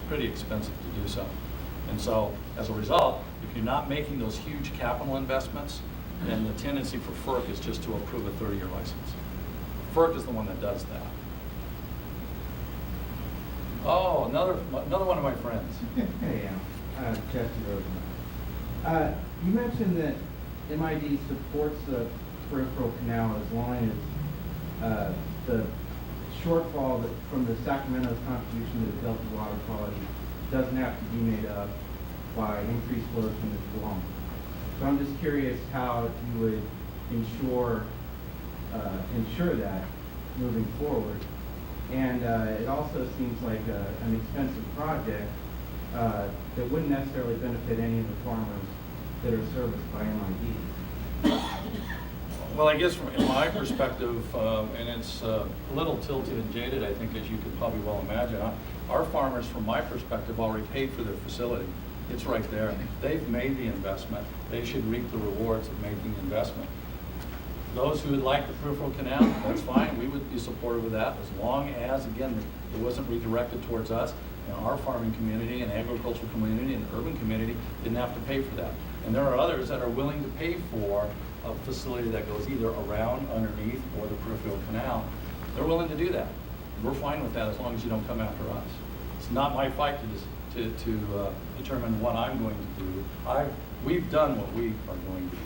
pretty expensive to do so. And so, as a result, if you're not making those huge capital investments, then the tendency for FERC is just to approve a 30-year license. FERC is the one that does that. Oh, another one of my friends. Hey, Jesse Rosen. You mentioned that MID supports the peripheral canal as long as the shortfall from the Sacramento's contribution to the Delta water quality doesn't have to be made up by increased flows from the Tuolumne. So I'm just curious how you would ensure that moving forward. And it also seems like an expensive project that wouldn't necessarily benefit any of the farmers that are serviced by MID. Well, I guess from my perspective, and it's a little tilted and jaded, I think, as you could probably well imagine, our farmers, from my perspective, already paid for their facility. It's right there. They've made the investment. They should reap the rewards of making the investment. Those who would like the peripheral canal, that's fine. We would be supportive of that as long as, again, it wasn't redirected towards us. You know, our farming community and agricultural community and urban community didn't have to pay for that. And there are others that are willing to pay for a facility that goes either around, underneath, or the peripheral canal. They're willing to do that. We're fine with that as long as you don't come after us. It's not my fight to determine what I'm going to do. We've done what we are going to do.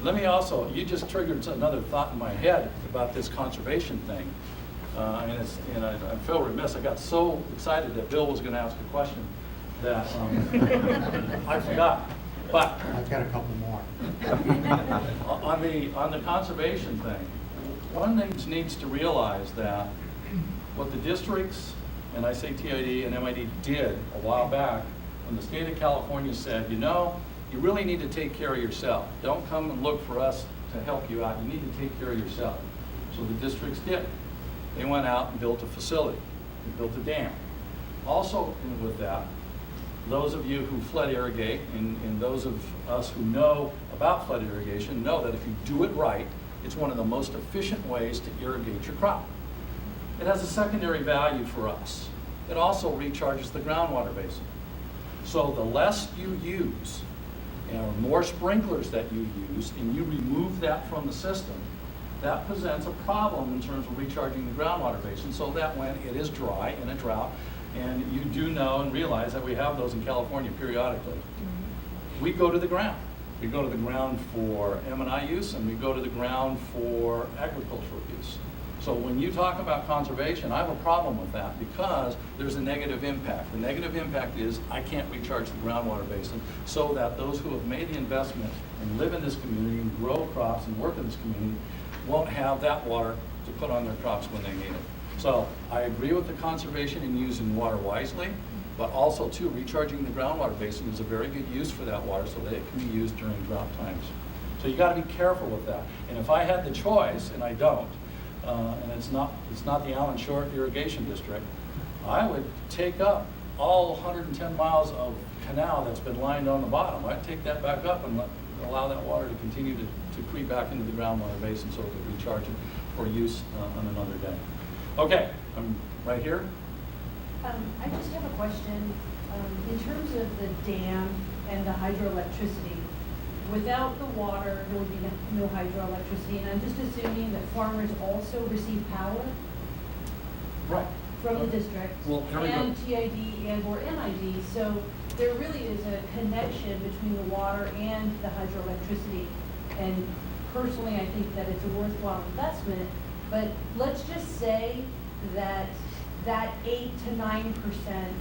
Let me also, you just triggered another thought in my head about this conservation thing. And I feel remiss. I got so excited that Bill was going to ask a question that I forgot. But I've got a couple more. on the conservation thing, one thing needs to realize that what the districts, and I say TID and MID, did a while back when the state of California said, you know, you really need to take care of yourself. Don't come and look for us to help you out. You need to take care of yourself. So the districts did. They went out and built a facility. They built a dam. Also with that, those of you who flood irrigate and those of us who know about flood irrigation know that if you do it right, it's one of the most efficient ways to irrigate your crop. It has a secondary value for us. It also recharges the groundwater basin. So the less you use, and more sprinklers that you use, and you remove that from the system, that presents a problem in terms of recharging the groundwater basin, so that when it is dry in a drought, and you do know and realize that we have those in California periodically, we go to the ground. We go to the ground for M&I use, and we go to the ground for agricultural use. So when you talk about conservation, I have a problem with that because there's a negative impact. The negative impact is I can't recharge the groundwater basin so that those who have made the investment and live in this community and grow crops and work in this community won't have that water to put on their crops when they need it. So I agree with the conservation and using water wisely, but also too, recharging the groundwater basin is a very good use for that water so that it can be used during drought times. So you got to be careful with that. And if I had the choice, and I don't, and it's not the Allen Short Irrigation District, I would take up all 110 miles of canal that's been lined on the bottom. I'd take that back up and allow that water to continue to creep back into the groundwater basin so it could recharge it for use on another day. Okay, I'm right here. I just have a question. In terms of the dam and the hydroelectricity, without the water, there would be no hydroelectricity, and I'm just assuming that farmers also receive power Right. from the district Well, there we go. and TID and or MID, so there really is a connection between the water and the hydroelectricity. And personally, I think that it's a worthwhile investment, but let's just say that 8 to 9%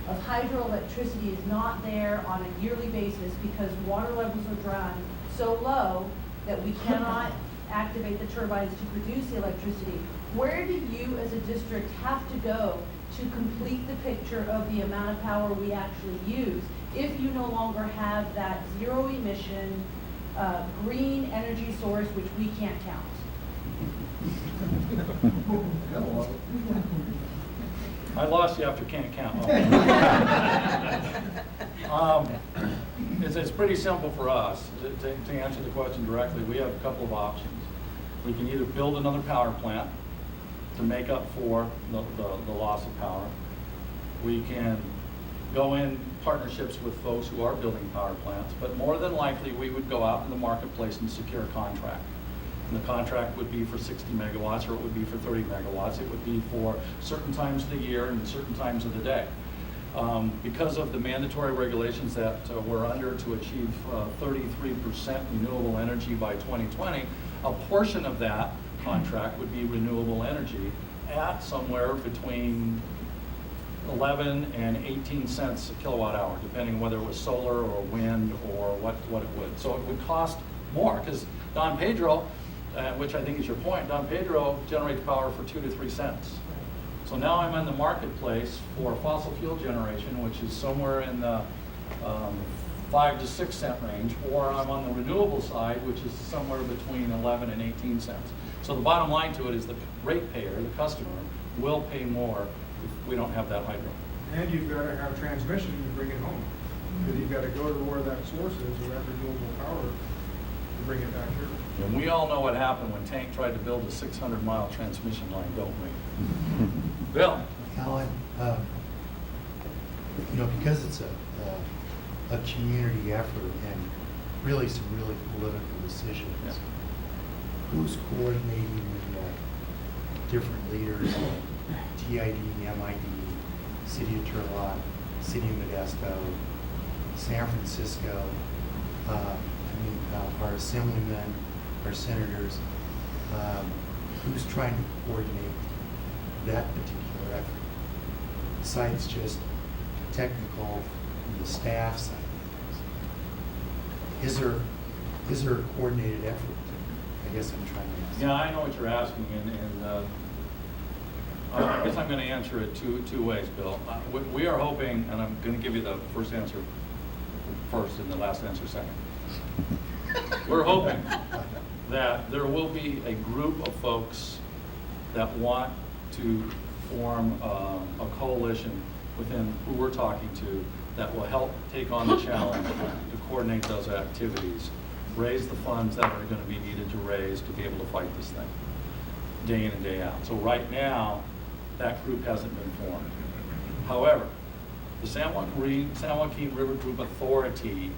of hydroelectricity is not there on a yearly basis because water levels are drawn so low that we cannot activate the turbines to produce the electricity. Where do you as a district have to go to complete the picture of the amount of power we actually use if you no longer have that zero emission green energy source which we can't count? I lost you after can't count. It's pretty simple for us to answer the question directly. We have a couple of options. We can either build another power plant to make up for the loss of power, We can go in partnerships with folks who are building power plants, but more than likely, we would go out in the marketplace and secure a contract. And the contract would be for 60 megawatts, or it would be for 30 megawatts. It would be for certain times of the year and certain times of the day. Because of the mandatory regulations that we're under to achieve 33% renewable energy by 2020, a portion of that contract would be renewable energy at somewhere between 11 and 18 cents a kilowatt hour, depending whether it was solar or wind or what it would. So it would cost more, because Don Pedro, which I think is your point, Don Pedro generates power for 2 to 3 cents. So now I'm in the marketplace for fossil fuel generation, which is somewhere in the 5 to 6 cent range, or I'm on the renewable side, which is somewhere between 11 and 18 cents. So the bottom line to it is the ratepayer, the customer, will pay more if we don't have that hydro. And you've got to have transmission to bring it home. Because you've got to go to where that source is, or that renewable power, to bring it back here. And we all know what happened when Tank tried to build a 600-mile transmission line, don't we? Bill? Alan, because it's a community effort and really some really political decisions, Yeah. who's coordinating the different leaders, TID, MID, City of Turlock, City of Modesto, San Francisco, our assemblymen, our senators, who's trying to coordinate that particular effort, besides just technical from the staff side of things? Is there a coordinated effort? I guess I'm trying to ask. Yeah, I know what you're asking, and I guess I'm going to answer it two ways, Bill. We are hoping, and I'm going to give you the first answer first and the last answer second. We're hoping that there will be a group of folks that want to form a coalition within who we're talking to that will help take on the challenge to coordinate those activities, raise the funds that are going to be needed to raise to be able to fight this thing day in and day out. So right now, that group hasn't been formed. However, the San Joaquin River Group Authority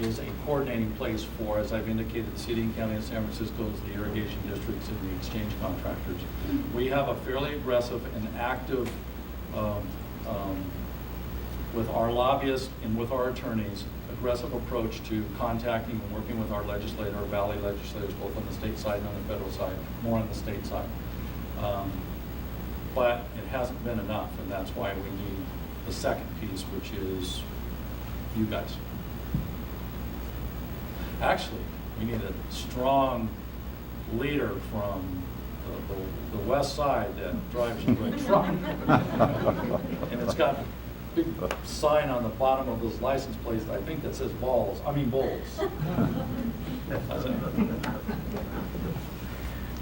is a coordinating place for, as I've indicated, the city and county of San Francisco, the irrigation districts, and the exchange contractors. We have a fairly aggressive and active, with our lobbyists and with our attorneys, aggressive approach to contacting and working with our legislator, our valley legislators, both on the state side and on the federal side, more on the state side. But it hasn't been enough, and that's why we need the second piece, which is you guys. Actually, we need a strong leader from the west side that drives a good truck. And it's got a big sign on the bottom of his license plate, I think, that says bulls. That's it.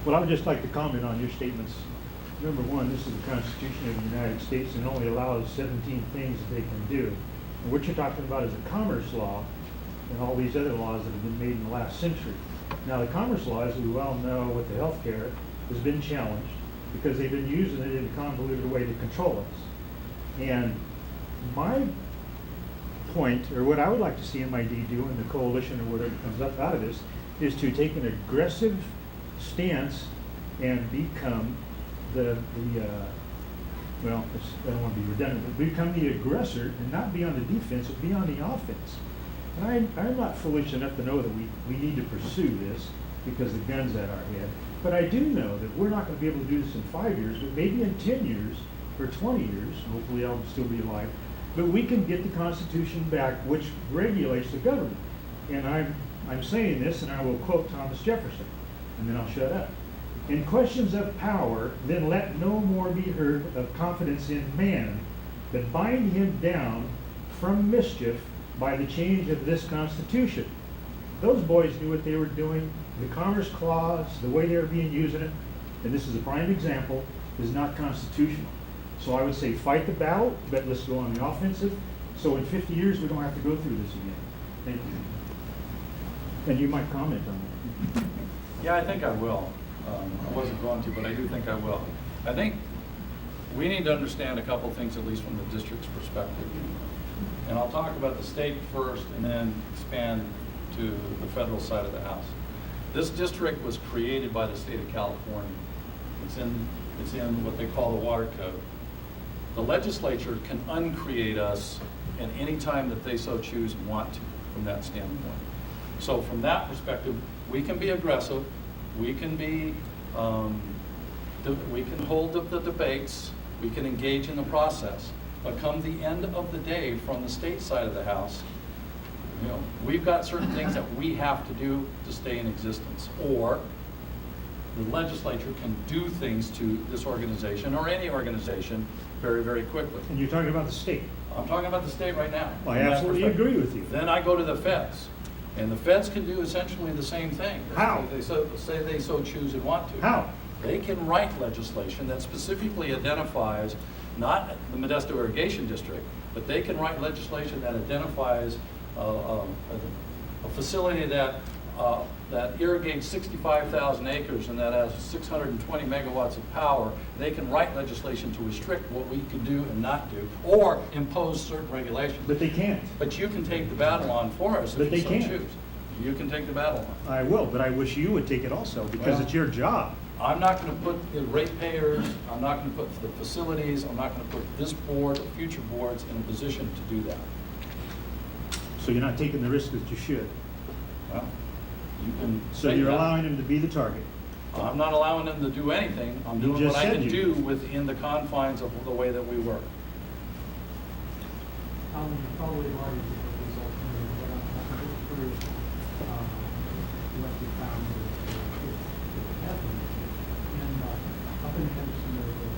Well, I would just like to comment on your statements. Number one, this is the Constitution of the United States and only allows 17 things that they can do. And what you're talking about is a commerce law and all these other laws that have been made in the last century. Now, the commerce law, as we well know with the health care, has been challenged because they've been using it in a convoluted way to control us. And my point, or what I would like to see MID do in the coalition or whatever comes up out of this, is to take an aggressive stance and become I don't want to be redundant, but become the aggressor and not be on the defense, but be on the offense. And I'm not foolish enough to know that we need to pursue this because the gun's at our head. But I do know that we're not going to be able to do this in 5 years, but maybe in 10 years or 20 years, hopefully I'll still be alive, but we can get the Constitution back, which regulates the government. And I'm saying this, and I will quote Thomas Jefferson, and then I'll shut up. In questions of power, then let no more be heard of confidence in man, but bind him down from mischief by the change of this Constitution. Those boys knew what they were doing. The Commerce Clause, the way they were being used in it, and this is a prime example, is not constitutional. So I would say fight the battle, but let's go on the offensive. So in 50 years, we don't have to go through this again. Thank you. And you might comment on that. Yeah, I think I will. I wasn't going to, but I do think I will. I think we need to understand a couple things, at least from the district's perspective. And I'll talk about the state first and then expand to the federal side of the house. This district was created by the state of California. It's in what they call the water code. The legislature can uncreate us at any time that they so choose and want to, from that standpoint. So from that perspective, we can be aggressive, we can be, we can hold the debates, we can engage in the process. But come the end of the day, from the state side of the house, you know, we've got certain things that we have to do to stay in existence. Or the legislature can do things to this organization or any organization very, very quickly. And you're talking about the state. I'm talking about the state right now. I from that absolutely perspective. agree with you. Then I go to the feds, and the feds can do essentially the same thing. How? Say they so choose and want to. How? They can write legislation that specifically identifies, not the Modesto Irrigation District, but they can write legislation that identifies a facility that irrigates 65,000 acres and that has 620 megawatts of power. They can write legislation to restrict what we can do and not do, or impose certain regulations. But they can't. But you can take the battle on for us But if they you so can't. choose. You can take the battle on. I will, but I wish you would take it also, because Well- it's your job. I'm not going to put the ratepayers, I'm not going to put the facilities, I'm not going to put this board or future boards in a position to do that. So you're not taking the risk that you should. Well, you can So say you're that. allowing them to be the target. I'm not allowing them to do anything. I'm You doing just what I said can you- do within the confines of the way that we work. Alan, you probably have already looked at this alternative, but I'm just curious, what you found with happened. And, up in Henderson, there's a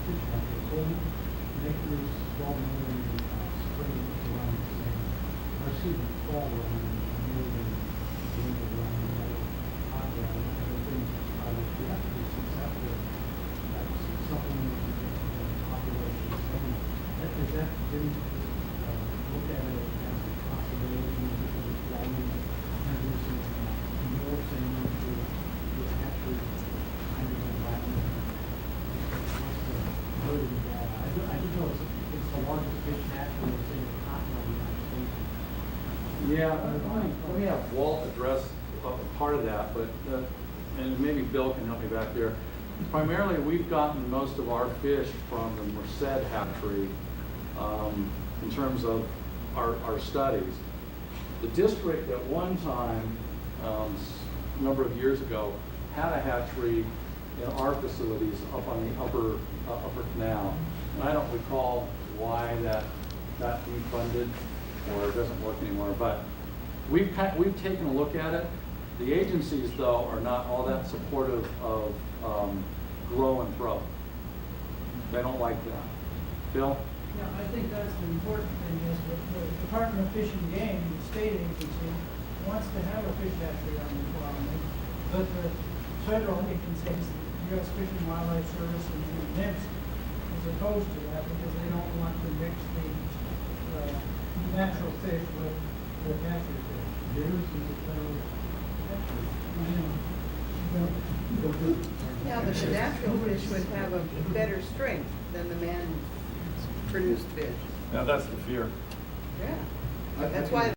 fish market, Coleman, acres, 12 million, spring around the same, or excuse me, fall around, a million, winter around, hot around, and everything, we have to be successful. That's something that the population is saying. Is that, didn't look at it as a possibility, because it's volume, and this is more saying to actually kind of environment. What's the word of that? I do know it's the largest fish naturally, it's in the continental United States. Yeah, let me have Walt address part of that, but, and maybe Bill can help me back there. Primarily, we've gotten most of our fish from the Merced hatchery in terms of our studies. The district at one time, a number of years ago, had a hatchery in our facilities up on the upper canal. And I don't recall why that got defunded or doesn't work anymore, but we've taken a look at it. The agencies, though, are not all that supportive of grow and throw. They don't like that. Bill? Yeah, I think that's the important thing is that the Department of Fish and Game, the state agency, wants to have a fish hatchery on the farm. But the federal agencies, the U.S. Fish and Wildlife Service and NIMS, is opposed to that because they don't want to mix the natural fish with hatchery fish. Theirs is a federal hatchery. Yeah, but the natural fish would have a better strength than the man-produced fish. Now, that's the fear. Yeah, that's why